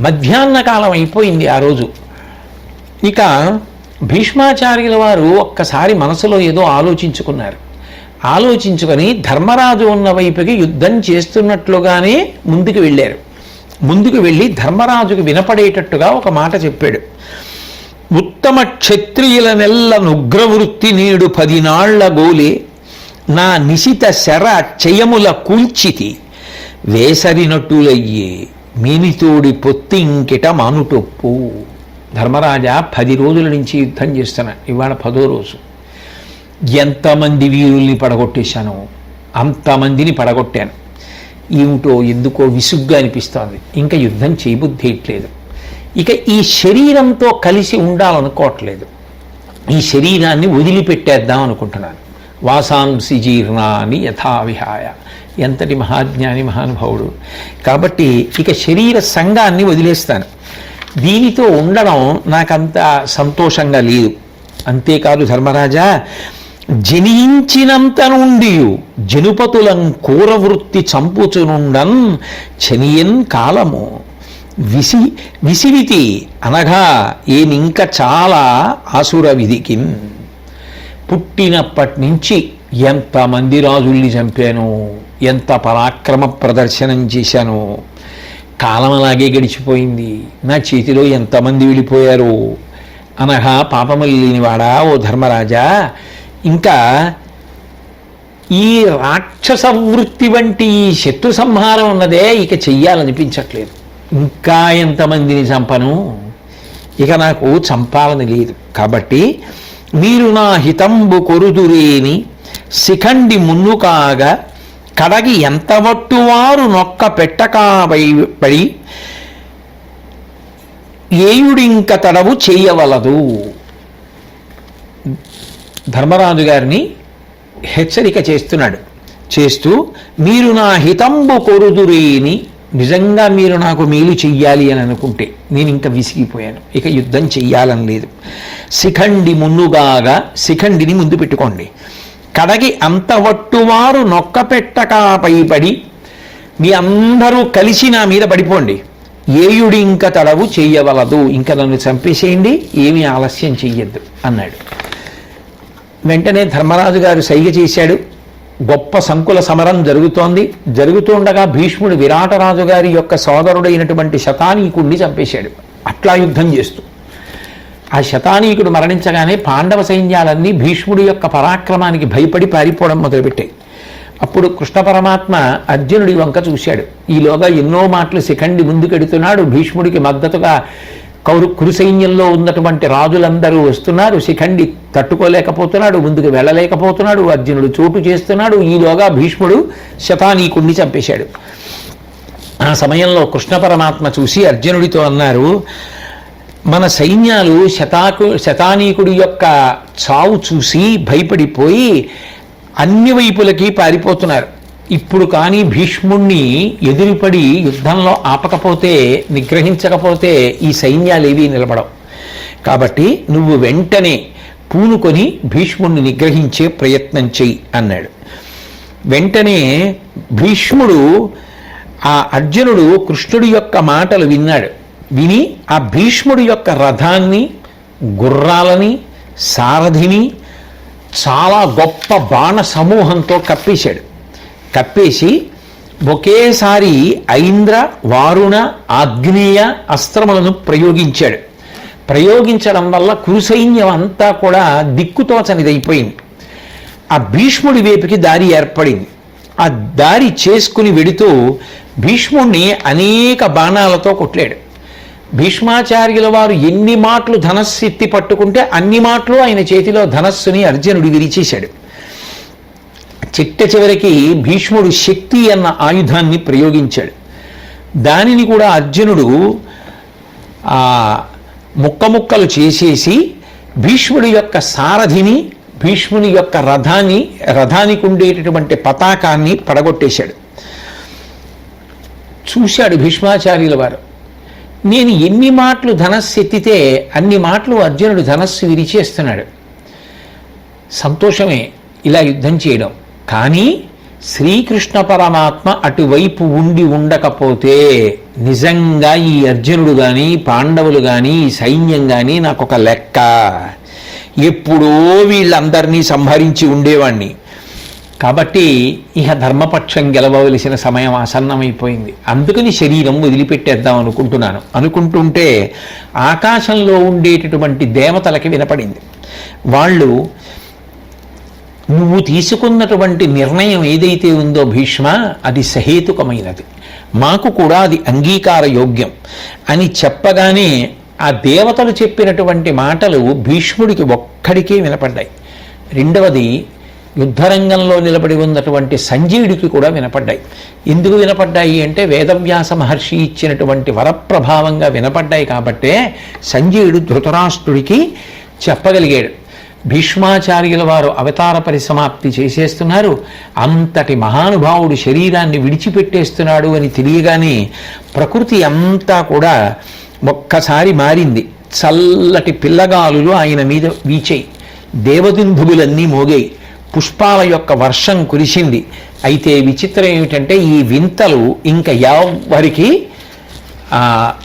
మధ్యాహ్న కాలం అయిపోయింది ఆ రోజు. ఇక భీష్మాచార్యుల వారు ఒక్కసారి మనసులో ఏదో ఆలోచించుకున్నారు. ఆలోచించుకొని ధర్మరాజు ఉన్న వైపుకి యుద్ధం చేస్తున్నట్లుగానే ముందుకు వెళ్ళారు. ముందుకు వెళ్ళి ధర్మరాజుకు వినపడేటట్టుగా ఒక మాట చెప్పాడు. ఉత్తమ క్షత్రియుల నెల్ల నుగ్రవృత్తి నేడు 10 నాళ్ల గోలే నా నిశిత శర చయముల కూల్చితి వేసరినట్టులయ్యే మీనితోడి పొత్తింకిట మానుటొప్పు. ధర్మరాజా 10 రోజుల నుంచి యుద్ధం చేస్తున్నా, ఇవాళ 10వ రోజు. ఎంతమంది వీరుల్ని పడగొట్టేశాను, అంతమందిని పడగొట్టాను. ఏమిటో ఎందుకో విసుగ్గా అనిపిస్తోంది, ఇంకా యుద్ధం చేయబుద్ధేయట్లేదు. ఇక ఈ శరీరంతో కలిసి ఉండాలనుకోవట్లేదు, ఈ శరీరాన్ని వదిలిపెట్టేద్దాం అనుకుంటున్నాను. వాసాంసి జీర్ణాని యథావిహాయ. ఎంతటి మహాజ్ఞాని మహానుభావుడు. కాబట్టి ఇక శరీర సంఘాన్ని వదిలేస్తాను, దీనితో ఉండడం నాకంత సంతోషంగా లేదు. అంతేకాదు ధర్మరాజా, జనించినంత నుండి జనుపతులం కూరవృత్తి చంపుచునుండన్ చనియన్ కాలము విసివితి అనగా ఏనింక చాలా ఆసుర విధికిన్. పుట్టినప్పటి నుంచి ఎంతమంది రాజుల్ని చంపాను, ఎంత పరాక్రమ ప్రదర్శనం చేశాను, కాలం అలాగే గడిచిపోయింది. నా చేతిలో ఎంతమంది వెళ్ళిపోయారు అనగా పాపములు లేనివాడా ఓ ధర్మరాజా, ఇంకా ఈ రాక్షస వృత్తి వంటి ఈ శత్రు సంహారం ఉన్నదే ఇక చెయ్యాలనిపించట్లేదు. ఇంకా ఎంతమందిని చంపను, ఇక నాకు చంపాలని లేదు. కాబట్టి మీరు నా హితంబు కొరుదురేని శిఖండి మున్ను కాగా కడగి ఎంతవట్టువారు నొక్క పెట్టకాపడి ఏయుడింక తడవు చేయవలదు. ధర్మరాజు గారిని హెచ్చరిక చేస్తున్నాడు. చేస్తూ మీరు నా హితంబు కొరుదురేని, నిజంగా మీరు నాకు మేలు చెయ్యాలి అని అనుకుంటే నేను ఇంకా విసిగిపోయాను, ఇక యుద్ధం చెయ్యాలని లేదు. శిఖండి మున్నుగాగా, శిఖండిని ముందు పెట్టుకోండి. కడగి అంతవట్టువారు నొక్క పెట్టకాపైపడి, మీ అందరూ కలిసి నా మీద పడిపోండి. ఏయుడి ఇంకా తడవు చెయ్యవలదు, ఇంకా నన్ను చంపేసేయండి, ఏమీ ఆలస్యం చెయ్యొద్దు అన్నాడు. వెంటనే ధర్మరాజు గారు సైగ చేశాడు. గొప్ప సంకుల సమరం జరుగుతోంది. జరుగుతుండగా భీష్ముడు విరాటరాజు గారి యొక్క సోదరుడైనటువంటి శతానీకుడిని చంపేశాడు, అట్లా యుద్ధం చేస్తూ. ఆ శతానీకుడు మరణించగానే పాండవ సైన్యాలన్నీ భీష్ముడి యొక్క పరాక్రమానికి భయపడి పారిపోవడం మొదలుపెట్టాయి. అప్పుడు కృష్ణ పరమాత్మ అర్జునుడి వంక చూశాడు. ఈలోగా ఎన్నో మాటలు శిఖండి ముందుకెడుతున్నాడు. భీష్ముడికి మద్దతుగా కురు సైన్యంలో ఉన్నటువంటి రాజులందరూ వస్తున్నారు. శిఖండి తట్టుకోలేకపోతున్నాడు, ముందుకు వెళ్ళలేకపోతున్నాడు. అర్జునుడు చోటు చేస్తున్నాడు. ఈలోగా భీష్ముడు శతానీకుడిని చంపేశాడు. ఆ సమయంలో కృష్ణ పరమాత్మ చూసి అర్జునుడితో అన్నారు, మన సైన్యాలు శతానీకుడి యొక్క చావు చూసి భయపడిపోయి అన్ని వైపులకి పారిపోతున్నారు. ఇప్పుడు కానీ భీష్ముణ్ణి ఎదురుపడి యుద్ధంలో ఆపకపోతే, నిగ్రహించకపోతే ఈ సైన్యాలేవీ నిలబడవు. కాబట్టి నువ్వు వెంటనే పూనుకొని భీష్ముణ్ణి నిగ్రహించే ప్రయత్నం చెయ్యి అన్నాడు. వెంటనే భీష్ముడు, ఆ అర్జునుడు కృష్ణుడి యొక్క మాటలు విన్నాడు. విని ఆ భీష్ముడి యొక్క రథాన్ని, గుర్రాలని, సారథిని చాలా గొప్ప బాణ సమూహంతో కప్పేశాడు. కప్పేసి ఒకేసారి ఐంద్ర, వారుణ, ఆగ్నేయ అస్త్రములను ప్రయోగించాడు. ప్రయోగించడం వల్ల కురుసైన్యం అంతా కూడా దిక్కుతోచనిదైపోయింది. ఆ భీష్ముడి వైపుకి దారి ఏర్పడింది. ఆ దారి చేసుకుని వెడుతూ భీష్ముడిని అనేక బాణాలతో కొట్లాడు. భీష్మాచార్యుల వారు ఎన్ని మాటలు ధనస్సు ఎత్తి పట్టుకుంటే అన్ని మాటలు ఆయన చేతిలో ధనస్సుని అర్జునుడు విరిచేశాడు. చిట్ట చివరికి భీష్ముడు శక్తి అన్న ఆయుధాన్ని ప్రయోగించాడు. దానిని కూడా అర్జునుడు ముక్కముక్కలు చేసేసి భీష్ముడి యొక్క సారథిని, భీష్ముని యొక్క రథానికి ఉండేటటువంటి పతాకాన్ని పడగొట్టేశాడు. చూశాడు భీష్మాచార్యుల వారు. నేను ఎన్ని మాటలు ధనస్సు ఎత్తితే అన్ని మాటలు అర్జునుడు ధనస్సు విరిచేస్తున్నాడు. సంతోషమే ఇలా యుద్ధం చేయడం. కానీ శ్రీకృష్ణ పరమాత్మ అటువైపు ఉండి ఉండకపోతే నిజంగా ఈ అర్జునుడు కానీ పాండవులు కానీ ఈ సైన్యం కానీ నాకు ఒక లెక్క, ఎప్పుడో వీళ్ళందరినీ సంహరించి ఉండేవాణ్ణి, కాబట్టి ఇక ధర్మపక్షం గెలవవలసిన సమయం ఆసన్నమైపోయింది, అందుకని శరీరం వదిలిపెట్టేద్దాం అనుకుంటుంటే ఆకాశంలో ఉండేటటువంటి దేవతలకి వినపడింది. వాళ్ళు నువ్వు తీసుకున్నటువంటి నిర్ణయం ఏదైతే ఉందో భీష్మ, అది సహేతుకమైనది, మాకు కూడా అది అంగీకార యోగ్యం అని చెప్పగానే ఆ దేవతలు చెప్పినటువంటి మాటలు భీష్ముడికి ఒక్కడికే వినపడ్డాయి. రెండవది, యుద్ధరంగంలో నిలబడి ఉన్నటువంటి సంజయుడికి కూడా వినపడ్డాయి. ఎందుకు వినపడ్డాయి అంటే వేదవ్యాస మహర్షి ఇచ్చినటువంటి వరప్రభావంగా వినపడ్డాయి కాబట్టే సంజయుడు ధృతరాష్ట్రుడికి చెప్పగలిగాడు. భీష్మాచార్యుల వారు అవతార పరిసమాప్తి చేసేస్తున్నారు, అంతటి మహానుభావుడు శరీరాన్ని విడిచిపెట్టేస్తున్నాడు అని తెలియగానే ప్రకృతి అంతా కూడా ఒక్కసారి మారింది. చల్లటి పిల్లగాలులు ఆయన మీద వీచాయి, దేవదుందుబులన్నీ మోగాయి, పుష్పాల యొక్క వర్షం కురిసింది. అయితే విచిత్రం ఏమిటంటే ఈ వింతలు ఇంకా ఎవరికి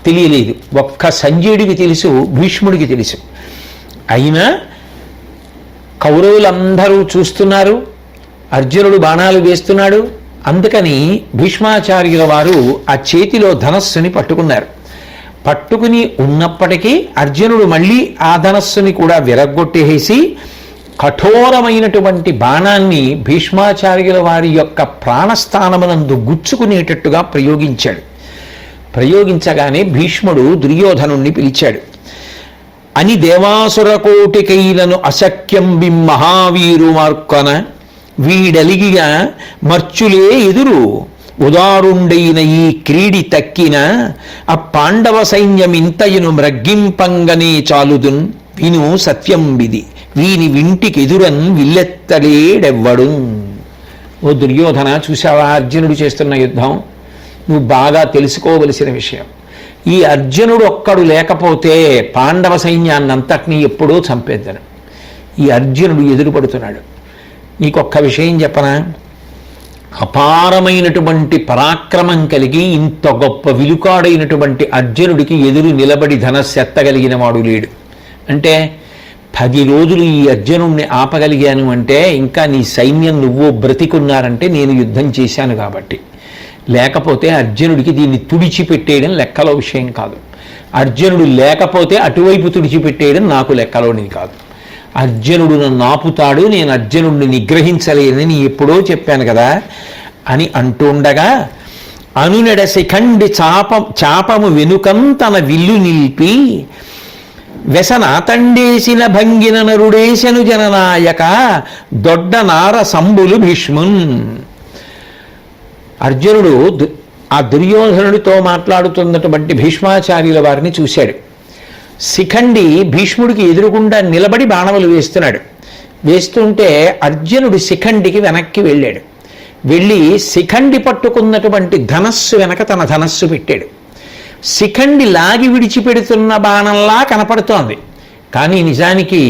తెలియలేదు. ఒక్క సంజయుడికి తెలుసు, భీష్ముడికి తెలుసు. అయినా కౌరవులందరూ చూస్తున్నారు, అర్జునుడు బాణాలు వేస్తున్నాడు. అందుకని భీష్మాచార్యుల వారు ఆ చేతిలో ధనస్సుని పట్టుకున్నారు. పట్టుకుని ఉన్నప్పటికీ అర్జునుడు మళ్ళీ ఆ ధనస్సుని కూడా విరగ్గొట్టేసి కఠోరమైనటువంటి బాణాన్ని భీష్మాచార్యుల వారి యొక్క ప్రాణస్థానమునందు గుచ్చుకునేటట్టుగా ప్రయోగించాడు. ప్రయోగించగానే భీష్ముడు దుర్యోధనుణ్ణి పిలిచాడు. అని దేవాసురకోటికైలను అశక్యం మహావీరు మార్కొన వీడలిగిగా మర్చులే ఎదురు ఉదారుండైన ఈ క్రీడి తక్కిన ఆ పాండవ సైన్యం ఇంతయును మ్రగ్గింపంగనే చాలుదున్ విను సత్యం విధి వీని వింటికి ఎదురన్ విల్లెత్తలేడెవ్వడు. ఓ దుర్యోధన, చూసావా అర్జునుడు చేస్తున్న యుద్ధం? నువ్వు బాగా తెలుసుకోవలసిన విషయం. ఈ అర్జునుడు ఒక్కడు లేకపోతే పాండవ సైన్యాన్నంతటినీ ఎప్పుడూ చంపేద్దను. ఈ అర్జునుడు ఎదురుపడుతున్నాడు. నీకొక్క విషయం చెప్పనా? అపారమైనటువంటి పరాక్రమం కలిగి ఇంత గొప్ప విలుకాడైనటువంటి అర్జునుడికి ఎదురు నిలబడి ధనస్సెత్తగలిగిన వాడు లేడు. అంటే 10 రోజులు ఈ అర్జునుడిని ఆపగలిగాను అంటే ఇంకా నీ సైన్యం నువ్వు బ్రతికున్నారంటే నేను యుద్ధం చేశాను కాబట్టి. లేకపోతే అర్జునుడికి దీన్ని తుడిచిపెట్టేయడం లెక్కలో విషయం కాదు. అర్జునుడు లేకపోతే అటువైపు తుడిచిపెట్టేయడం నాకు లెక్కలోనిది కాదు. అర్జునుడు నన్ను ఆపుతాడు, నేను అర్జునుడిని నిగ్రహించలేనని ఎప్పుడో చెప్పాను కదా అని అంటుండగా అనునెడ శిఖండి చాపము వెనుకం తన విల్లు నిలిపి వ్యసనాతండేసిన భంగిన నరుడేశను జననాయక దొడ్డ నార సంబులు భీష్మున్. అర్జునుడు ఆ దుర్యోధనుడితో మాట్లాడుతున్నటువంటి భీష్మాచార్యుల వారిని చూశాడు. శిఖండి భీష్ముడికి ఎదురుగుండా నిలబడి బాణములు వేస్తున్నాడు. వేస్తుంటే అర్జునుడు శిఖండికి వెనక్కి వెళ్ళాడు. వెళ్ళి శిఖండి పట్టుకున్నటువంటి ధనస్సు వెనక తన ధనస్సు పెట్టాడు. శిఖండి లాగి విడిచిపెడుతున్న బాణంలా కనపడుతోంది, కానీ నిజానికి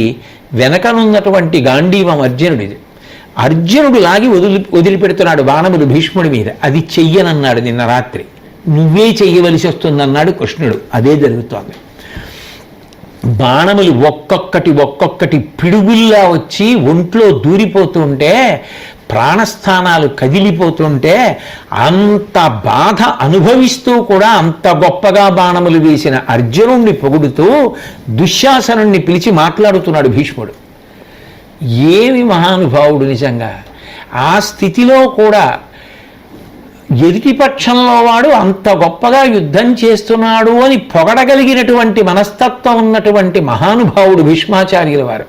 వెనకనున్నటువంటి గాంధీవం అర్జునుడిది. అర్జునుడు లాగి వదిలిపెడుతున్నాడు బాణములు భీష్ముడి మీద. అది చెయ్యనన్నాడు నిన్న రాత్రి, నువ్వే చెయ్యవలసి వస్తుందన్నాడు కృష్ణుడు. అదే జరుగుతోంది. బాణములు ఒక్కొక్కటి పిడుగుల్లా వచ్చి ఒంట్లో దూరిపోతుంటే, ప్రాణస్థానాలు కదిలిపోతుంటే, అంత బాధ అనుభవిస్తూ కూడా అంత గొప్పగా బాణములు వేసిన అర్జునుణ్ణి పొగుడుతూ దుశ్శాసనుణ్ణి పిలిచి మాట్లాడుతున్నాడు భీష్ముడు. ఏమి మహానుభావుడు నిజంగా! ఆ స్థితిలో కూడా ఎదుటిపక్షంలో వాడు అంత గొప్పగా యుద్ధం చేస్తున్నాడు అని పొగడగలిగినటువంటి మనస్తత్వం ఉన్నటువంటి మహానుభావుడు భీష్మాచార్యుల వారు.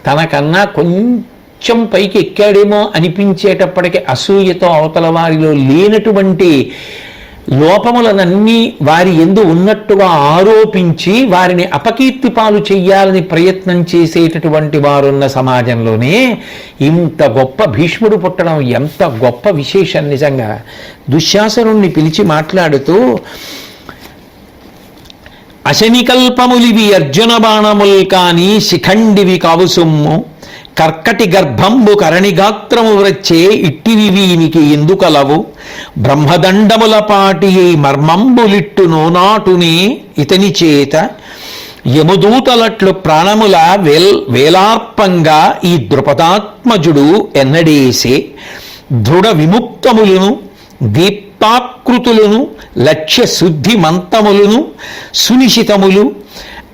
తనకన్నా కొంచెం పైకి ఎక్కాడేమో అనిపించేటప్పటికీ అసూయతో అవతల వారిలో లేనటువంటి లోపములనన్నీ వారి యందు ఉన్నట్టుగా ఆరోపించి వారిని అపకీర్తి పాలు చెయ్యాలని ప్రయత్నం చేసేటటువంటి వారున్న సమాజంలోనే ఇంత గొప్ప భీష్ముడు పుట్టడం ఎంత గొప్ప విశేషం నిజంగా. దుశ్శాసనుణ్ణి పిలిచి మాట్లాడుతూ, అశనికల్పములివి అర్జున బాణముల్ కాని శిఖండివి కావు సొమ్ము కర్కటి గర్భంబు కరణిగాత్రము వ్రచ్చే ఇట్టివి వీనికి ఎందుకలవు బ్రహ్మదండముల పాటి మర్మంబులిట్టు నోనాటునే ఇతని చేత యముదూతలట్లు ప్రాణముల వేలార్పంగా ఈ ద్రుపదాత్మజుడు ఎన్నడేసే దృఢ విముక్తములను దీప్తాకృతులను లక్ష్య శుద్ధి మంతములను సునిశితములు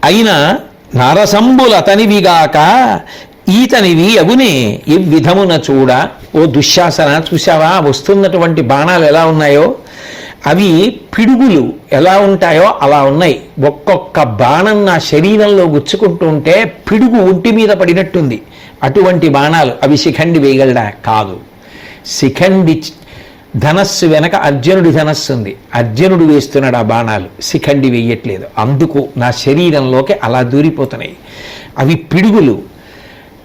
అయిన నారసంబులతనివిగాక ఈతనివి అగునే ఈ విధమున చూడ. ఓ దుశ్శాసన, చూసావా వస్తున్నటువంటి బాణాలు ఎలా ఉన్నాయో? అవి పిడుగులు ఎలా ఉంటాయో అలా ఉన్నాయి. ఒక్కొక్క బాణం నా శరీరంలో గుచ్చుకుంటూ ఉంటే పిడుగు ఒంటి మీద పడినట్టుంది. అటువంటి బాణాలు. అవి శిఖండి వేయగలడా? కాదు. శిఖండి ధనస్సు వెనక అర్జునుడి ధనస్సు ఉంది. అర్జునుడు వేస్తున్నాడు ఆ బాణాలు, శిఖండి వేయట్లేదు. అందుకు నా శరీరంలోకి అలా దూరిపోతున్నాయి. అవి పిడుగులు.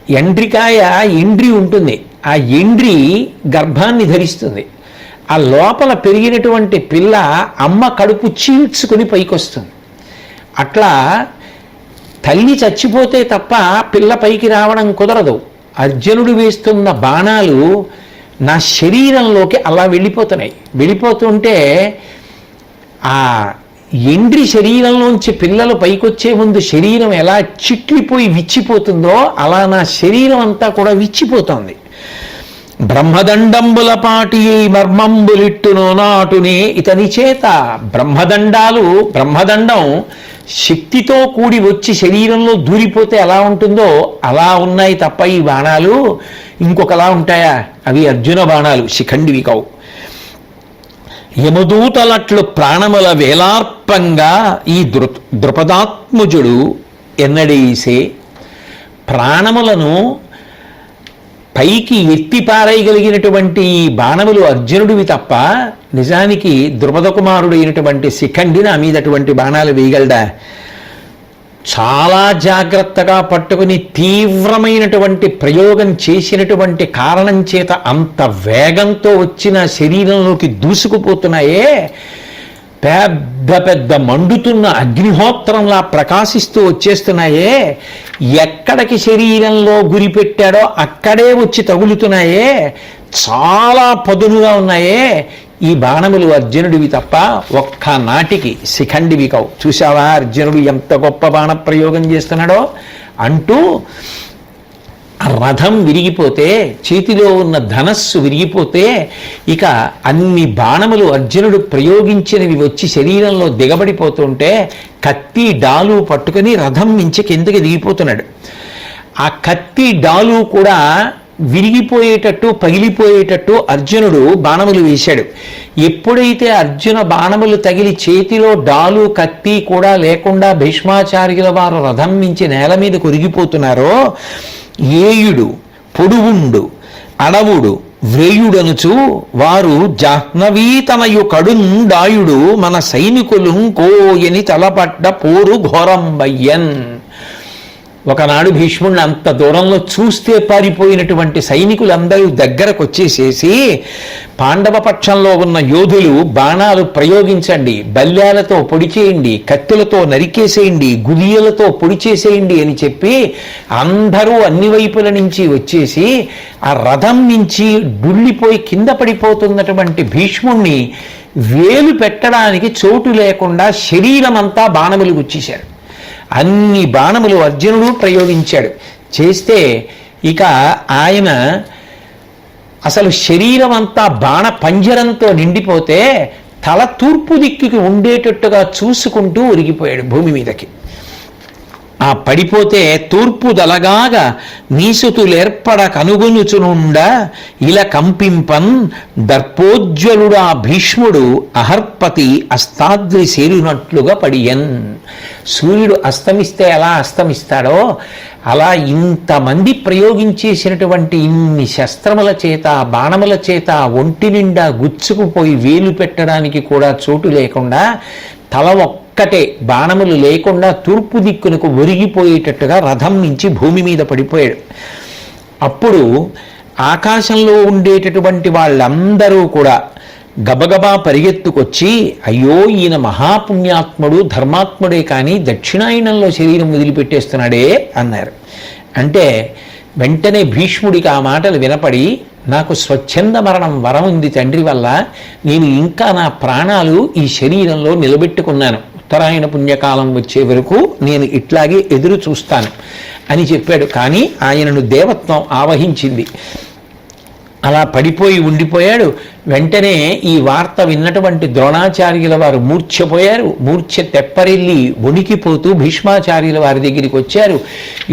ఎండ్రికాయ ఎండ్రి ఉంటుంది. ఆ ఎండ్రి గర్భాన్ని ధరిస్తుంది. ఆ లోపల పెరిగినటువంటి పిల్ల అమ్మ కడుపు చీల్చుకుని పైకొస్తుంది. అట్లా తల్లి చచ్చిపోతే తప్ప పిల్ల పైకి రావడం కుదరదు. అర్జునుడు వేస్తున్న బాణాలు నా శరీరంలోకి అలా వెళ్ళిపోతున్నాయి. వెళ్ళిపోతుంటే ఆ ఎండ్రి శరీరంలోంచి పిల్లలు పైకొచ్చే ముందు శరీరం ఎలా చిట్లిపోయి విచ్చిపోతుందో అలా నా శరీరం అంతా కూడా విచ్చిపోతోంది. బ్రహ్మదండంబుల పాటి మర్మంబులిట్టునో నాటునే ఇతని చేత. బ్రహ్మదండం శక్తితో కూడి వచ్చి శరీరంలో దూరిపోతే ఎలా ఉంటుందో అలా ఉన్నాయి తప్ప ఈ బాణాలు ఇంకొకలా ఉంటాయా? అవి అర్జున బాణాలు, శిఖండివి కావు. యమదూతలట్లు ప్రాణముల వేలార్పంగా ఈ ద్రుపదాత్మజుడు ఎన్నడేసే. ప్రాణములను పైకి ఎత్తి పారేయగలిగినటువంటి ఈ బాణములు అర్జునుడివి తప్ప నిజానికి ద్రుపద కుమారుడైనటువంటి శిఖండి నా మీద అటువంటి బాణాలు వేయగలడా? చాలా జాగ్రత్తగా పట్టుకుని తీవ్రమైనటువంటి ప్రయోగం చేసినటువంటి కారణం చేత అంత వేగంతో వచ్చిన శరీరంలోకి దూసుకుపోతున్నాయే. పెద్ద పెద్ద మండుతున్న అగ్నిహోత్రంలా ప్రకాశిస్తూ వచ్చేస్తున్నాయే. ఎక్కడికి శరీరంలో గురి పెట్టాడో అక్కడే వచ్చి తగులుతున్నాయే. చాలా పదునుగా ఉన్నాయే. ఈ బాణములు అర్జునుడివి తప్ప ఒక్క నాటికి శిఖండివి కావు. చూసావా అర్జునుడు ఎంత గొప్ప బాణ ప్రయోగం చేస్తున్నాడో అంటూ రథం విరిగిపోతే, చేతిలో ఉన్న ధనస్సు విరిగిపోతే, ఇక అన్ని బాణములు అర్జునుడు ప్రయోగించినవి వచ్చి శరీరంలో దిగబడిపోతుంటే కత్తి డాలు పట్టుకొని రథం నుంచి కిందకి దిగిపోతున్నాడు. ఆ కత్తి డాలు కూడా విరిగిపోయేటట్టు పగిలిపోయేటట్టు అర్జునుడు బాణములు వేశాడు. ఎప్పుడైతే అర్జున బాణములు తగిలి చేతిలో డాలు కత్తి కూడా లేకుండా భీష్మాచార్యుల వారు రథం నుంచి నేల మీద కొరిగిపోతున్నారో, ఏయుడు పొడువుండు అడవుడు వ్రేయుడనుచు వారు జాహ్నవీతనయు కడుండాయుడు మన సైనికులు కోయని తలపడ్డ పోరు ఘోరంబయ్యన్. ఒకనాడు భీష్ముడిని అంత దూరంలో చూస్తే పారిపోయినటువంటి సైనికులందరూ దగ్గరకు వచ్చేసేసి, పాండవ పక్షంలో ఉన్న యోధులు బాణాలు ప్రయోగించండి, బల్యాలతో పొడి చేయండి, కత్తులతో నరికేసేయండి, గుదియలతో పొడి చేసేయండి అని చెప్పి అందరూ అన్ని వైపుల నుంచి వచ్చేసి ఆ రథం నుంచి డుళ్ళిపోయి కింద పడిపోతున్నటువంటి భీష్ముణ్ణి వేలు పెట్టడానికి చోటు లేకుండా శరీరం అంతా బాణములు గుచ్చేశారు. అన్ని బాణములు అర్జునుడు ప్రయోగించాడు. చేస్తే ఇక ఆయన అసలు శరీరం అంతా బాణ పంజరంతో నిండిపోతే తల తూర్పు దిక్కుకి ఉండేటట్టుగా చూసుకుంటూ ఒరిగిపోయాడు భూమి మీదకి. ఆ పడిపోతే తూర్పు దలగాగా నీసుతులేర్పడ కనుగొనుచునుండ ఇలా కంపింపన్ దర్పోజ్వలుడా భీష్ముడు అహర్పతి అస్తాద్రి సేరినట్లుగా పడియన్. సూర్యుడు అస్తమిస్తే ఎలా అస్తమిస్తాడో అలా ఇంతమంది ప్రయోగించేసినటువంటి ఇన్ని శస్త్రముల చేత బాణముల చేత ఒంటి నిండా గుచ్చుకుపోయి వేలు పెట్టడానికి కూడా చోటు లేకుండా తల ఒక్కటే బాణములు లేకుండా తూర్పు దిక్కునకు ఒరిగిపోయేటట్టుగా రథం నుంచి భూమి మీద పడిపోయాడు. అప్పుడు ఆకాశంలో ఉండేటటువంటి వాళ్ళందరూ కూడా గబగబా పరిగెత్తుకొచ్చి, అయ్యో ఈయన మహాపుణ్యాత్ముడు ధర్మాత్ముడే కానీ దక్షిణాయనంలో శరీరం వదిలిపెట్టేస్తున్నాడే అన్నారు. అంటే వెంటనే భీష్ముడికి ఆ మాటలు వినపడి, నాకు స్వచ్ఛంద మరణం వరం ఉంది తండ్రి వల్ల, నేను ఇంకా నా ప్రాణాలు ఈ శరీరంలో నిలబెట్టుకున్నాను, ఉత్తరాయణ పుణ్యకాలం వచ్చే వరకు నేను ఇట్లాగే ఎదురు చూస్తాను అని చెప్పాడు. కానీ ఆయనను దేవత్వం ఆవహించింది. అలా పడిపోయి ఉండిపోయాడు. వెంటనే ఈ వార్త విన్నటువంటి ద్రోణాచార్యుల వారు మూర్ఛపోయారు. మూర్ఛ తెప్పరిల్లి వణికిపోతూ భీష్మాచార్యుల వారి దగ్గరికి వచ్చారు.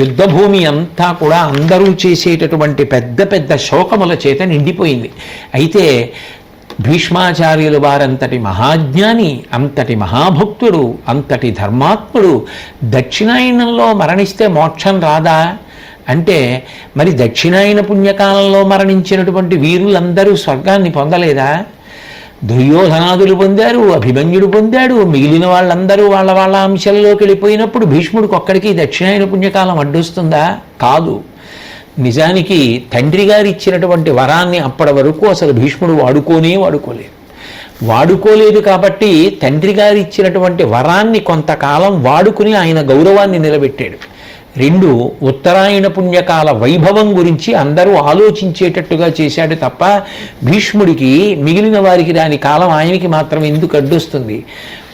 యుద్ధభూమి అంతా కూడా అందరూ చేసేటటువంటి పెద్ద పెద్ద శోకముల చేత నిండిపోయింది. అయితే భీష్మాచార్యులు వారంతటి మహాజ్ఞాని, అంతటి మహాభక్తుడు, అంతటి ధర్మాత్ముడు దక్షిణాయనంలో మరణిస్తే మోక్షం రాదా అంటే, మరి దక్షిణాయన పుణ్యకాలంలో మరణించినటువంటి వీరులందరూ స్వర్గాన్ని పొందలేదా? దుర్యోధనాదులు పొందారు, అభిమన్యుడు పొందాడు, మిగిలిన వాళ్ళందరూ వాళ్ళ వాళ్ళ అంశంలోకి వెళ్ళిపోయినప్పుడు భీష్ముడికి ఒక్కడికి దక్షిణాయన పుణ్యకాలం అడ్డొస్తుందా? కాదు. నిజానికి తండ్రి గారు ఇచ్చినటువంటి వరాన్ని అప్పటి వరకు అసలు భీష్ముడు వాడుకోలేదు కాబట్టి తండ్రి గారు ఇచ్చినటువంటి వరాన్ని కొంతకాలం వాడుకుని ఆయన గౌరవాన్ని నిలబెట్టాడు. 2, ఉత్తరాయణ పుణ్యకాల వైభవం గురించి అందరూ ఆలోచించేటట్టుగా చేశాడు తప్ప భీష్ముడికి మిగిలిన వారికి రాని కాలం ఆయనకి మాత్రం ఎందుకు అడ్డొస్తుంది?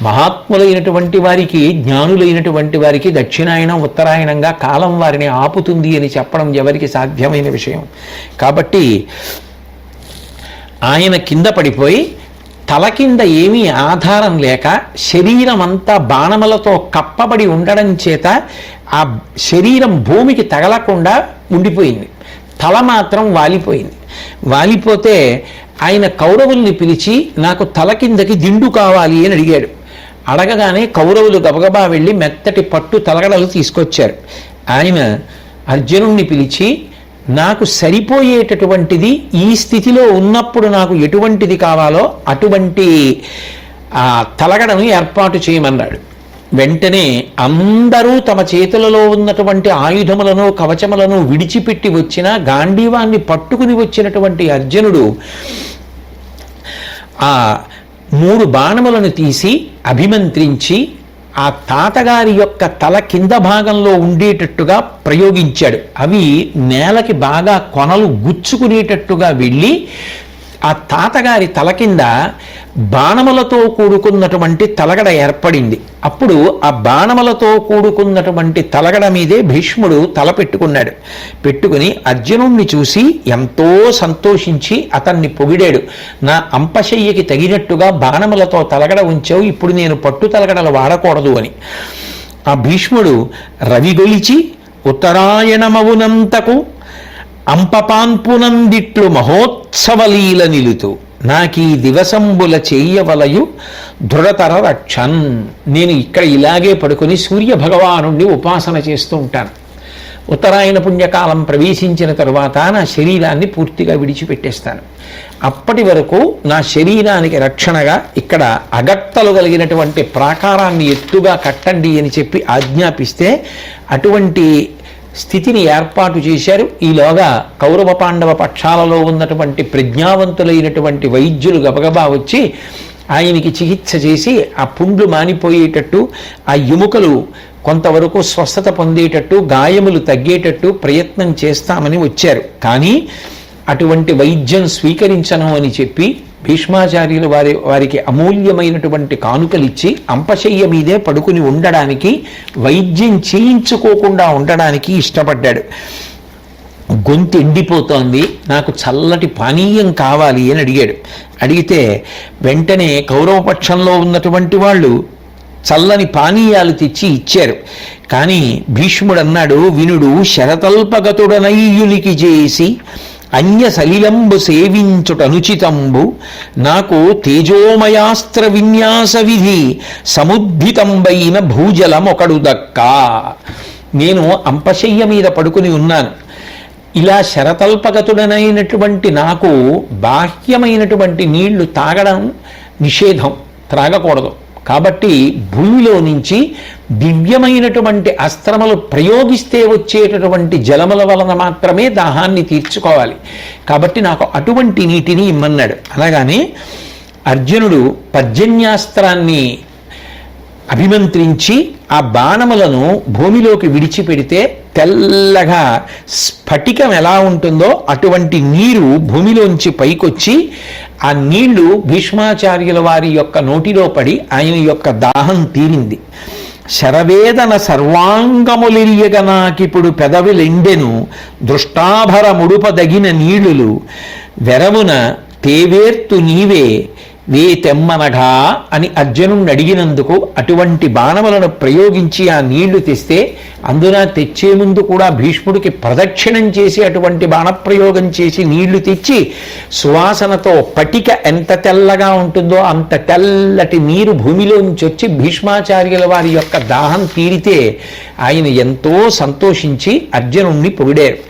మహాత్ములైనటువంటి వారికి, జ్ఞానులైనటువంటి వారికి దక్షిణాయనం ఉత్తరాయణంగా కాలం వారిని ఆపుతుంది అని చెప్పడం ఎవరికి సాధ్యమైన విషయం? కాబట్టి ఆయన కింద పడిపోయి తల కింద ఏమీ ఆధారం లేక శరీరం అంతా బాణములతో కప్పబడి ఉండడం చేత ఆ శరీరం భూమికి తగలకుండా ఉండిపోయింది. తల మాత్రం వాలిపోయింది. వాలిపోతే ఆయన కౌరవుల్ని పిలిచి, నాకు తల కిందకి దిండు కావాలి అని అడిగాడు. అడగగానే కౌరవులు గబగబా వెళ్ళి మెత్తటి పట్టు తలగడలు తీసుకొచ్చారు. ఆయన అర్జునుణ్ణి పిలిచి, నాకు సరిపోయేటటువంటిది ఈ స్థితిలో ఉన్నప్పుడు నాకు ఎటువంటిది కావాలో అటువంటి తలగడను ఏర్పాటు చేయమన్నాడు. వెంటనే అందరూ తమ చేతులలో ఉన్నటువంటి ఆయుధములను, కవచములను విడిచిపెట్టి వచ్చిన గాంధీవాన్ని పట్టుకుని వచ్చినటువంటి అర్జునుడు ఆ 3 బాణములను తీసి అభిమంత్రించి ఆ తాతగారి యొక్క తల కింద భాగంలో ఉండేటట్టుగా ప్రయోగించాడు. అవి నేలకి బాగా కొనలు గుచ్చుకునేటట్టుగా వెళ్ళి ఆ తాతగారి తల కింద బాణములతో కూడుకున్నటువంటి తలగడ ఏర్పడింది. అప్పుడు ఆ బాణములతో కూడుకున్నటువంటి తలగడ మీదే భీష్ముడు తల పెట్టుకున్నాడు. పెట్టుకుని అర్జునుణ్ణి చూసి ఎంతో సంతోషించి అతన్ని పొగిడాడు. నా అంపశయ్యకి తగినట్టుగా బాణములతో తలగడ ఉంచావు, ఇప్పుడు నేను పట్టు తలగడలు వాడకూడదు అని. ఆ భీష్ముడు రవిగొలిచి ఉత్తరాయణమవునంతకు అంపపాన్పునందిట్లు మహోత్సవలీల నిలుతూ నాకీ దివసంబుల చెయ్యవలయు దృఢతర రక్షన్. నేను ఇక్కడ ఇలాగే పడుకొని సూర్య భగవానుణ్ణి ఉపాసన చేస్తూ ఉంటాను. ఉత్తరాయణ పుణ్యకాలం ప్రవేశించిన తరువాత నా శరీరాన్ని పూర్తిగా విడిచిపెట్టేస్తాను. అప్పటి వరకు నా శరీరానికి రక్షణగా ఇక్కడ అగత్తలు కలిగినటువంటి ప్రాకారాన్ని ఎత్తుగా కట్టండి అని చెప్పి ఆజ్ఞాపిస్తే అటువంటి స్థితిని ఏర్పాటు చేశారు. ఈలోగా కౌరవ పాండవ పక్షాలలో ఉన్నటువంటి ప్రజ్ఞావంతులైనటువంటి వైద్యులు గబగబా వచ్చి ఆయనకి చికిత్స చేసి ఆ పుండ్లు మానిపోయేటట్టు, ఆ ఎముకలు కొంతవరకు స్వస్థత పొందేటట్టు, గాయములు తగ్గేటట్టు ప్రయత్నం చేస్తామని వచ్చారు. కానీ అటువంటి వైద్యం స్వీకరించను అని చెప్పి భీష్మాచార్యులు వారికి అమూల్యమైనటువంటి కానుకలిచ్చి అంపశయ్య మీదే పడుకుని ఉండడానికి, వైద్యం చేయించుకోకుండా ఉండడానికి ఇష్టపడ్డాడు. గొంతు ఎండిపోతోంది, నాకు చల్లటి పానీయం కావాలి అని అడిగాడు. అడిగితే వెంటనే కౌరవపక్షంలో ఉన్నటువంటి వాళ్ళు చల్లని పానీయాలు తెచ్చి ఇచ్చారు. కానీ భీష్ముడు అన్నాడు, వినుడు శరతల్పగతుడనయ్యునికి చేసి అన్య సలిలంబు సేవించుటనుచితంబు నాకు తేజోమయాస్త్ర విన్యాస విధి సముద్భితంబైన భూజలమొకడు దక్కా. నేను అంపశయ్య మీద పడుకుని ఉన్నాను. ఇలా శరతల్పగతుడనైనటువంటి నాకు బాహ్యమైనటువంటి నీళ్లు తాగడం నిషేధం, త్రాగకూడదు. కాబట్టి భూమిలో నుంచి దివ్యమైనటువంటి అస్త్రములు ప్రయోగిస్తే వచ్చేటటువంటి జలముల వలన మాత్రమే దాహాన్ని తీర్చుకోవాలి. కాబట్టి నాకు అటువంటి నీటిని ఇమ్మన్నాడు. అనగానే అర్జునుడు పర్జన్యాస్త్రాన్ని అభిమంత్రించి ఆ బాణములను భూమిలోకి విడిచిపెడితే తెల్లగా స్ఫటికం ఎలా ఉంటుందో అటువంటి నీరు భూమిలోంచి పైకొచ్చి ఆ నీళ్లు భీష్మాచార్యుల వారి యొక్క నోటిలో పడి ఆయన యొక్క దాహం తీరింది. శరవేదన సర్వాంగములిరియగ నాకిప్పుడు పెదవిలెండెను దృష్టాభర ముడుపదగిన నీళ్లు వెరమున తేవేర్తు నీవే వే తెమ్మనగా అని అర్జునుడిని అడిగినందుకు అటువంటి బాణములను ప్రయోగించి ఆ నీళ్లు తెస్తే అందున తెచ్చే ముందు కూడా భీష్ముడికి ప్రదక్షిణం చేసి అటువంటి బాణప్రయోగం చేసి నీళ్లు తెచ్చి సువాసనతో పటిక ఎంత తెల్లగా ఉంటుందో అంత తెల్లటి నీరు భూమిలోంచి వచ్చి భీష్మాచార్యుల వారి యొక్క దాహం తీరితే ఆయన ఎంతో సంతోషించి అర్జునుణ్ణి పొగిడారు.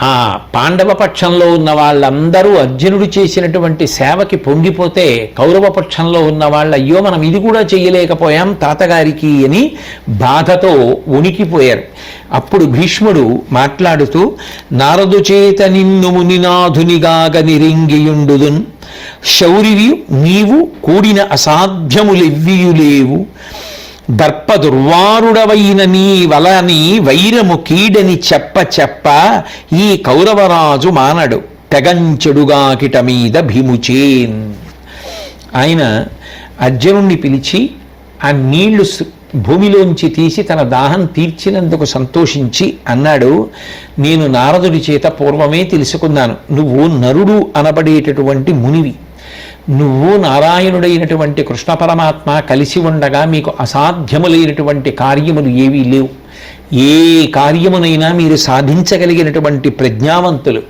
ఆ పాండవ పక్షంలో ఉన్న వాళ్ళందరూ అర్జునుడు చేసినటువంటి సేవకి పొంగిపోతే కౌరవ పక్షంలో ఉన్న వాళ్ళు అయ్యో మనం ఇది కూడా చెయ్యలేకపోయాం తాతగారికి అని బాధతో ఉనికిపోయారు. అప్పుడు భీష్ముడు మాట్లాడుతూ నారదు చేత నిన్ను మునినాథునిగాగ నిరింగియుండుదున్ శౌరివి నీవు కూడిన అసాధ్యములెవ్వియులేవు దర్ప దుర్వారుడవైన నీ వలని వైరము కీడని చెప్ప ఈ కౌరవరాజు మానడు తెగంచెడుగా కిట మీద భీముచేన్. ఆయన అర్జునుణ్ణి పిలిచి ఆ నీళ్లు భూమిలోంచి తీసి తన దాహం తీర్చినందుకు సంతోషించి అన్నాడు, నేను నారదుడి చేత పూర్వమే తెలుసుకున్నాను, నువ్వు నరుడు అనబడేటటువంటి మునివి, నువ్వు నారాయణుడైనటువంటి కృష్ణ పరమాత్మ కలిసి ఉండగా మీకు అసాధ్యములైనటువంటి కార్యములు ఏవీ లేవు, ఏ కార్యమునైనా మీరు సాధించగలిగినటువంటి ప్రజ్ఞావంతులు.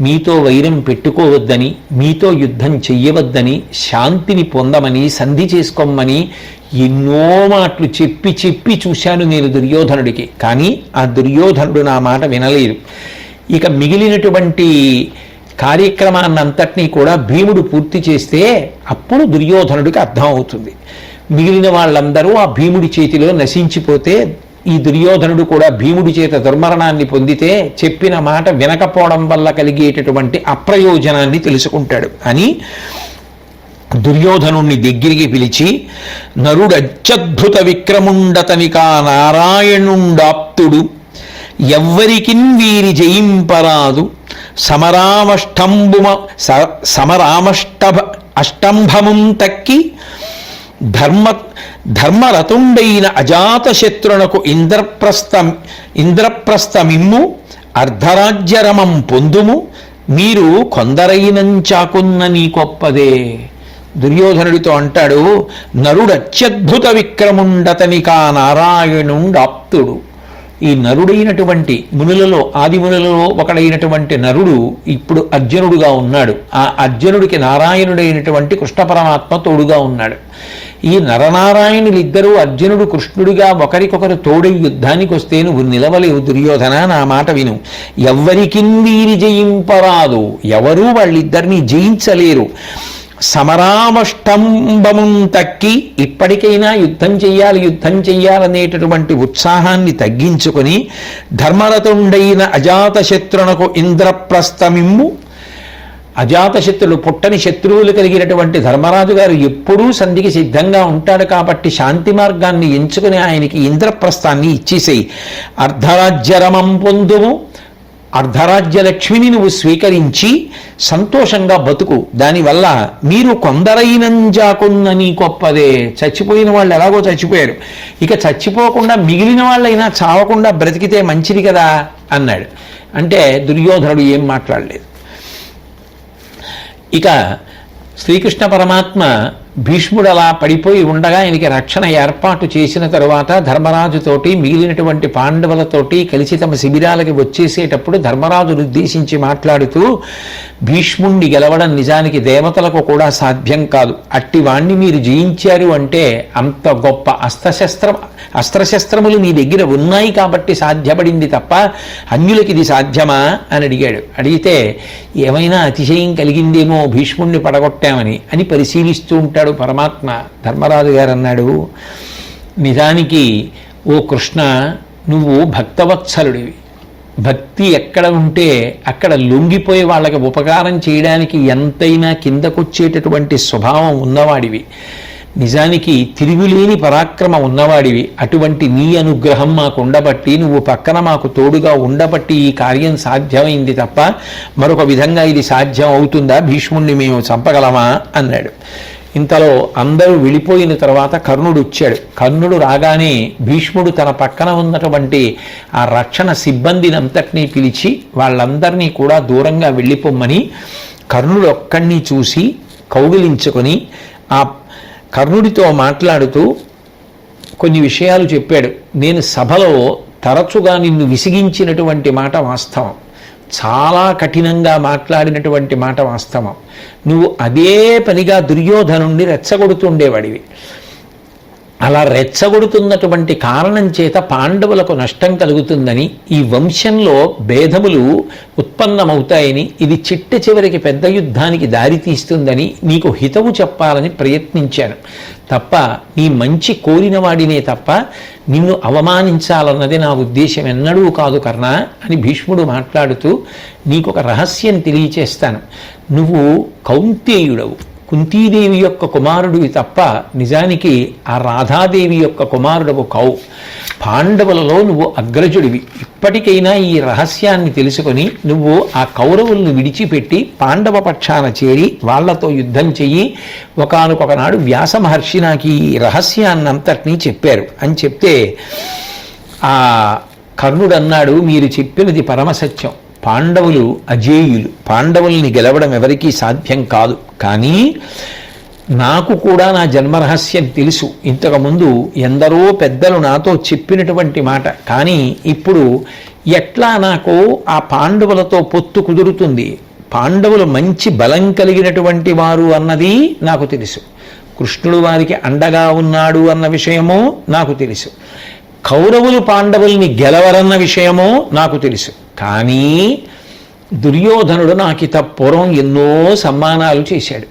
మీతో వైరం పెట్టుకోవద్దని, మీతో యుద్ధం చెయ్యవద్దని, శాంతిని పొందమని, సంధి చేసుకోమని ఎన్నో మాటలు చెప్పి చెప్పి చూశాను నేను దుర్యోధనుడికి. కానీ ఆ దుర్యోధనుడు నా మాట వినలేదు. ఇక మిగిలినటువంటి కార్యక్రమాన్నంతటినీ కూడా భీముడు పూర్తి చేస్తే అప్పుడు దుర్యోధనుడికి అర్థం అవుతుంది. మిగిలిన వాళ్ళందరూ ఆ భీముడి చేతిలో నశించిపోతే ఈ దుర్యోధనుడు కూడా భీముడి చేత దుర్మరణాన్ని పొందితే చెప్పిన మాట వినకపోవడం వల్ల కలిగేటటువంటి అప్రయోజనాన్ని తెలుసుకుంటాడు అని దుర్యోధనుణ్ణి దగ్గరికి పిలిచి నరుడత్యద్భుత విక్రముండతనికా నారాయణుండాప్తుడు ఎవ్వరికిన్ వీరి జయింపరాదు అష్టంభముం తక్కి ధర్మరతుండైన అజాతశత్రునకు ఇంద్రప్రస్థమిమ్ము అర్ధరాజ్యరమం పొందుము మీరు కొందరైనంచాకున్న నీ గొప్పదే. దుర్యోధనుడితో అంటాడు, నరుడత్యద్భుత విక్రముండతనికా నారాయణుండాప్తుడు. ఈ నరుడైనటువంటి మునులలో ఆదిమునులలో ఒకడైనటువంటి నరుడు ఇప్పుడు అర్జునుడుగా ఉన్నాడు. ఆ అర్జునుడికి నారాయణుడైనటువంటి కృష్ణ పరమాత్మ తోడుగా ఉన్నాడు. ఈ నరనారాయణులిద్దరూ అర్జునుడు కృష్ణుడిగా ఒకరికొకరు తోడై యుద్ధానికి వస్తే నువ్వు నిలవలేవు దుర్యోధన, నా మాట విను. ఎవ్వరికిన్ వీరి జయింపరాదు, ఎవరూ వాళ్ళిద్దరినీ జయించలేరు. సమరామష్టంభముం తక్కి ఇప్పటికైనా యుద్ధం చెయ్యాలనేటటువంటి ఉత్సాహాన్ని తగ్గించుకొని ధర్మరతుండైన అజాతశత్రునకు ఇంద్రప్రస్థమిమ్ము. అజాతశత్రులు పుట్టని శత్రువులు కలిగినటువంటి ధర్మరాజు గారు ఎప్పుడూ సంధికి సిద్ధంగా ఉంటాడు కాబట్టి శాంతి మార్గాన్ని ఎంచుకుని ఆయనకి ఇంద్రప్రస్థాన్ని ఇచ్చేసేయి. అర్ధరాజ్యరమం పొందుము, అర్ధరాజ్యలక్ష్మిని నువ్వు స్వీకరించి సంతోషంగా బతుకు. దానివల్ల మీరు కొందరైనంజాకున్న నీ గొప్పదే. చచ్చిపోయిన వాళ్ళు ఎలాగో చచ్చిపోయారు, ఇక చచ్చిపోకుండా మిగిలిన వాళ్ళైనా చావకుండా బ్రతికితే మంచిది కదా అన్నాడు. అంటే దుర్యోధనుడు ఏం మాట్లాడలేదు. ఇక శ్రీకృష్ణ పరమాత్మ భీష్ముడు అలా పడిపోయి ఉండగా ఆయనకి రక్షణ ఏర్పాటు చేసిన తరువాత ధర్మరాజుతోటి మిగిలినటువంటి పాండవులతోటి కలిసి తమ శిబిరాలకి వచ్చేసేటప్పుడు ధర్మరాజును ఉద్దేశించి మాట్లాడుతూ, భీష్ముణ్ణి గెలవడం నిజానికి దేవతలకు కూడా సాధ్యం కాదు, అట్టి వాణ్ణి మీరు జయించారు అంటే అంత గొప్ప అస్త్రశస్త్రములు మీ దగ్గర ఉన్నాయి కాబట్టి సాధ్యపడింది తప్ప అన్యులకి ఇది సాధ్యమా అని అడిగాడు. అడిగితే ఏమైనా అతిశయం కలిగిందేమో భీష్ముణ్ణి పడగొట్టామని అని పరిశీలిస్తూ ఉంటాడు పరమాత్మ. ధర్మరాజు గారు అన్నాడు, నిజానికి ఓ కృష్ణ, నువ్వు భక్తవత్సలుడివి. భక్తి ఎక్కడ ఉంటే అక్కడ లొంగిపోయి వాళ్ళకి ఉపకారం చేయడానికి ఎంతైనా కిందకొచ్చేటటువంటి స్వభావం ఉన్నవాడివి. నిజానికి తిరుగులేని పరాక్రమం ఉన్నవాడివి, అటువంటి నీ అనుగ్రహం మాకు ఉండబట్టి, నువ్వు పక్కన మాకు తోడుగా ఉండబట్టి ఈ కార్యం సాధ్యమైంది తప్ప మరొక విధంగా ఇది సాధ్యం అవుతుందా? భీష్ముణ్ణి మేము చంపగలమా అన్నాడు. ఇంతలో అందరూ వెళ్ళిపోయిన తర్వాత కర్ణుడు వచ్చాడు. కర్ణుడు రాగానే భీష్ముడు తన పక్కన ఉన్నటువంటి ఆ రక్షణ సిబ్బందిని అంతటినీ పిలిచి వాళ్ళందరినీ కూడా దూరంగా వెళ్ళిపోమ్మని కర్ణుడు ఒక్కడిని చూసి కౌగిలించుకొని ఆ కర్ణుడితో మాట్లాడుతూ కొన్ని విషయాలు చెప్పాడు. నేను సభలో తరచుగా నిన్ను విసిగించినటువంటి మాట వాస్తవం, చాలా కఠినంగా మాట్లాడినటువంటి మాట వాస్తవం. నువ్వు అదే పనిగా దుర్యోధనుణ్ణి రెచ్చగొడుతుండేవాడివి. అలా రెచ్చగొడుతున్నటువంటి కారణం చేత పాండవులకు నష్టం కలుగుతుందని, ఈ వంశంలో భేదములు ఉత్పన్నమవుతాయని, ఇది చిట్ట చివరికి పెద్ద యుద్ధానికి దారితీస్తుందని నీకు హితవు చెప్పాలని ప్రయత్నించాను తప్ప, నీ మంచి కోరిన వాడినే తప్ప నిన్ను అవమానించాలన్నది నా ఉద్దేశం ఎన్నడూ కాదు కర్ణ అని భీష్ముడు మాట్లాడుతూ, నీకొక రహస్యం తెలియచేస్తాను. నువ్వు కౌంతేయుడవు, కుంతీదేవి యొక్క కుమారుడివి తప్ప నిజానికి ఆ రాధాదేవి యొక్క కుమారుడవు కావు. పాండవులలో నువ్వు అగ్రజుడివి. ఇప్పటికైనా ఈ రహస్యాన్ని తెలుసుకొని నువ్వు ఆ కౌరవుల్ని విడిచిపెట్టి పాండవ పక్షాన చేరి వాళ్లతో యుద్ధం చెయ్యి. ఒకానొకనాడు వ్యాస మహర్షి నాకు ఈ రహస్యాన్నంతటినీ చెప్పారు అని చెప్తే ఆ కర్ణుడు అన్నాడు, మీరు చెప్పినది పరమసత్యం. పాండవులు అజేయులు, పాండవుల్ని గెలవడం ఎవరికీ సాధ్యం కాదు. కానీ నాకు కూడా నా జన్మరహస్యం తెలుసు. ఇంతకుముందు ఎందరో పెద్దలు నాతో చెప్పినటువంటి మాట. కానీ ఇప్పుడు ఎట్లా నాకు ఆ పాండవులతో పొత్తు కుదురుతుంది? పాండవులు మంచి బలం కలిగినటువంటి వారు అన్నది నాకు తెలుసు. కృష్ణుడు వారికి అండగా ఉన్నాడు అన్న విషయమో నాకు తెలుసు. కౌరవులు పాండవుల్ని గెలవరన్న విషయమో నాకు తెలుసు. కానీ దుర్యోధనుడు నాకిత పూర్వం ఎన్నో సమ్మానాలు చేశాడు,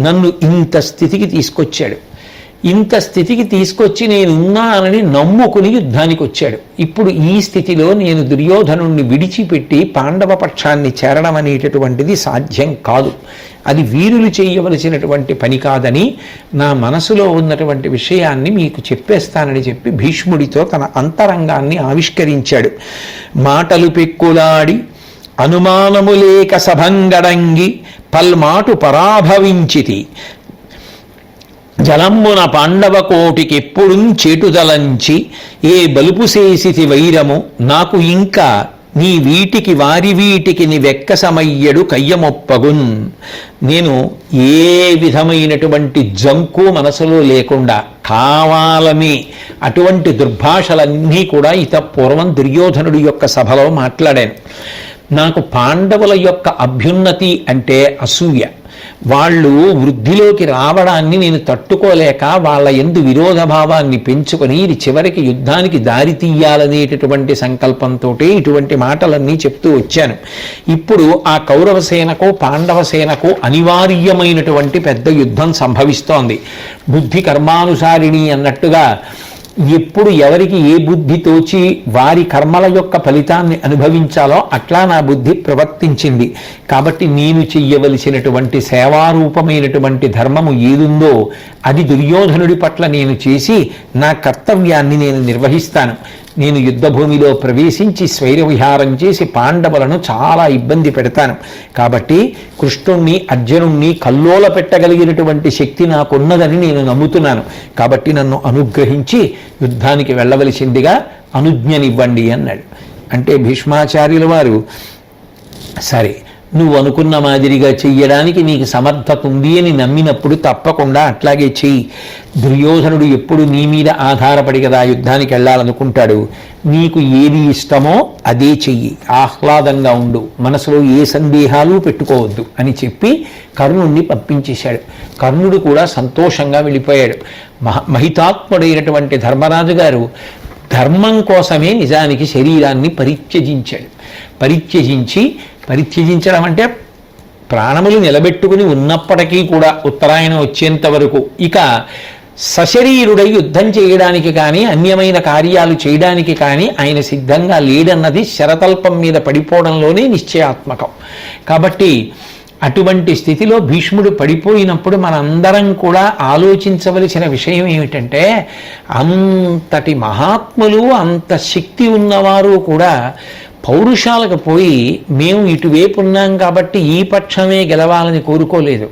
నన్ను ఇంత స్థితికి తీసుకొచ్చాడు. ఇంత స్థితికి తీసుకొచ్చి నేనున్నానని నమ్ముకుని యుద్ధానికి వచ్చాడు. ఇప్పుడు ఈ స్థితిలో నేను దుర్యోధనుణ్ణి విడిచిపెట్టి పాండవ పక్షాన్ని చేరడం అనేటటువంటిది సాధ్యం కాదు. అది వీరులు చేయవలసినటువంటి పని కాదని నా మనసులో ఉన్నటువంటి విషయాన్ని మీకు చెప్పేస్తానని చెప్పి భీష్ముడితో తన అంతరంగాన్ని ఆవిష్కరించాడు. మాటలు పెక్కులాడి అనుమానము లేక సభంగడంగి పల్మాటు పరాభవించితి, జలమ్మున పాండవ కోటికెప్పుడు చేటుదలంచి ఏ బలుపు చేసితి వైరము నాకు ఇంకా నీ వీటికి వారి వీటికి నీ వెక్కసమయ్యడు కయ్యమొప్పగున్. నేను ఏ విధమైనటువంటి జంకు మనసులో లేకుండా కావాలని అటువంటి దుర్భాషలన్నీ కూడా పూర్వం దుర్యోధనుడి యొక్క సభలో మాట్లాడాను. నాకు పాండవుల యొక్క అభ్యున్నతి అంటే అసూయ. వాళ్ళు వృద్ధిలోకి రావడాన్ని నేను తట్టుకోలేక వాళ్ళ యందు విరోధభావాన్ని పెంచుకొని ఇది చివరికి యుద్ధానికి దారి తీయాలనేటటువంటి సంకల్పంతో ఇటువంటి మాటలన్నీ చెప్తూ వచ్చాను. ఇప్పుడు ఆ కౌరవ సేనకు పాండవ సేనకు అనివార్యమైనటువంటి పెద్ద యుద్ధం సంభవిస్తోంది. బుద్ధి కర్మానుసారిణి అన్నట్టుగా ఎప్పుడు ఎవరికి ఏ బుద్ధి తోచి వారి కర్మల యొక్క ఫలితాన్ని అనుభవించాలో అట్లా నా బుద్ధి ప్రవర్తించింది. కాబట్టి నేను చెయ్యవలసినటువంటి సేవారూపమైనటువంటి ధర్మము ఏదుందో అది దుర్యోధనుడి పట్ల నేను చేసి నా కర్తవ్యాన్ని నేను నిర్వహిస్తాను. నేను యుద్ధభూమిలో ప్రవేశించి స్వైరవిహారం చేసి పాండవులను చాలా ఇబ్బంది పెడతాను. కాబట్టి కృష్ణుణ్ణి అర్జునుణ్ణి కల్లోల పెట్టగలిగినటువంటి శక్తి నాకున్నదని నేను నమ్ముతున్నాను. కాబట్టి నన్ను అనుగ్రహించి యుద్ధానికి వెళ్ళవలసిందిగా అనుజ్ఞనివ్వండి అన్నాడు. అంటే భీష్మాచార్యుల వారు, సరే నువ్వు అనుకున్న మాదిరిగా చెయ్యడానికి నీకు సమర్థత ఉంది అని నమ్మినప్పుడు తప్పకుండా అట్లాగే చెయ్యి. దుర్యోధనుడు ఎప్పుడు నీ మీద ఆధారపడి కదా యుద్ధానికి వెళ్ళాలనుకుంటాడు. నీకు ఏది ఇష్టమో అదే చెయ్యి, ఆహ్లాదంగా ఉండు, మనసులో ఏ సందేహాలు పెట్టుకోవద్దు అని చెప్పి కర్ణుణ్ణి పంపించేశాడు. కర్ణుడు కూడా సంతోషంగా వెళ్ళిపోయాడు. మహితాత్ముడైనటువంటి ధర్మరాజు గారు ధర్మం కోసమే నిజానికి శరీరాన్ని పరిత్యజించడం అంటే ప్రాణములు నిలబెట్టుకుని ఉన్నప్పటికీ కూడా ఉత్తరాయణం వచ్చేంత వరకు ఇక సశరీరుడై యుద్ధం చేయడానికి కానీ అన్యమైన కార్యాలు చేయడానికి కానీ ఆయన సిద్ధంగా లేడన్నది శరతల్పం మీద పడిపోవడంలోనే నిశ్చయాత్మకం. కాబట్టి అటువంటి స్థితిలో భీష్ముడు పడిపోయినప్పుడు మనందరం కూడా ఆలోచించవలసిన విషయం ఏమిటంటే, అంతటి మహాత్ములు, అంత శక్తి ఉన్నవారు కూడా పౌరుషాలకు పోయి మేము ఇటువైపు ఉన్నాం కాబట్టి ఈ పక్షమే గెలవాలని కోరుకోలేదు.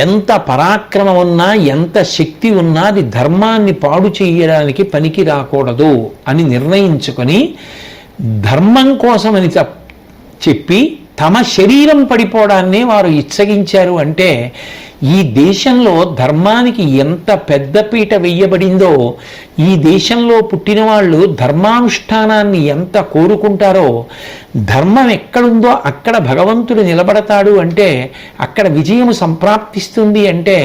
ఎంత పరాక్రమం ఉన్నా, ఎంత శక్తి ఉన్నా అది ధర్మాన్ని పాడు చేయడానికి పనికి రాకూడదు అని నిర్ణయించుకొని ధర్మం కోసమని చెప్పి తమ శరీరం పడిపోవడాన్ని వారు ఇచ్చగించారు. అంటే ఈ దేశంలో ధర్మానికి ఎంత పెద్దపీట వెయ్యబడిందో, ఈ దేశంలో పుట్టిన వాళ్ళు ధర్మానుష్ఠానాన్ని ఎంత కోరుకుంటారో, ధర్మం ఎక్కడుందో అక్కడ భగవంతుడు నిలబడతాడు అంటే, అక్కడ విజయము సంప్రాప్తిస్తుంది అంటే,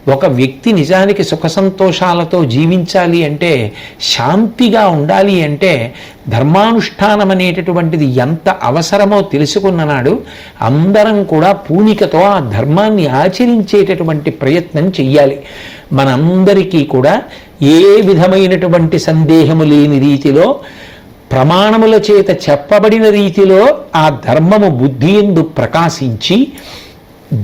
ఒక వ్యక్తి నిజానికి సుఖ సంతోషాలతో జీవించాలి అంటే, శాంతిగా ఉండాలి అంటే, ధర్మానుష్ఠానం అనేటటువంటిది ఎంత అవసరమో తెలుసుకున్ననాడు అందరం కూడా పూనికతో ఆ ధర్మాన్ని ఆచరించేటటువంటి ప్రయత్నం చెయ్యాలి. మనందరికీ కూడా ఏ విధమైనటువంటి సందేహము లేని రీతిలో, ప్రమాణముల చేత చెప్పబడిన రీతిలో ఆ ధర్మము బుద్ధి యందు ప్రకాశించి,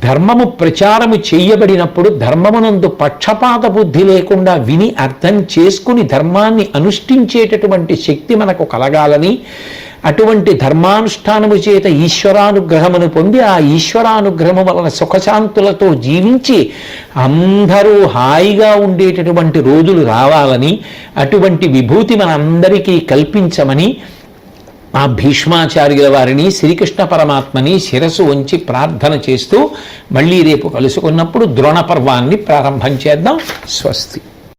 ధర్మము ప్రచారము చేయబడినప్పుడు ధర్మమునందు పక్షపాత బుద్ధి లేకుండా విని అర్థం చేసుకుని ధర్మాన్ని అనుష్ఠించేటటువంటి శక్తి మనకు కలగాలని, అటువంటి ధర్మానుష్ఠానము చేత ఈశ్వరానుగ్రహమును పొంది ఆ ఈశ్వరానుగ్రహము వలన సుఖశాంతులతో జీవించి అందరూ హాయిగా ఉండేటటువంటి రోజులు రావాలని, అటువంటి విభూతి మనందరికీ కల్పించమని ఆ భీష్మాచార్యుల వారిని, శ్రీకృష్ణ పరమాత్మని శిరసు వంచి ప్రార్థన చేస్తూ మళ్ళీ రేపు కలుసుకున్నప్పుడు ద్రోణ పర్వాన్ని ప్రారంభం చేద్దాం. స్వస్తి.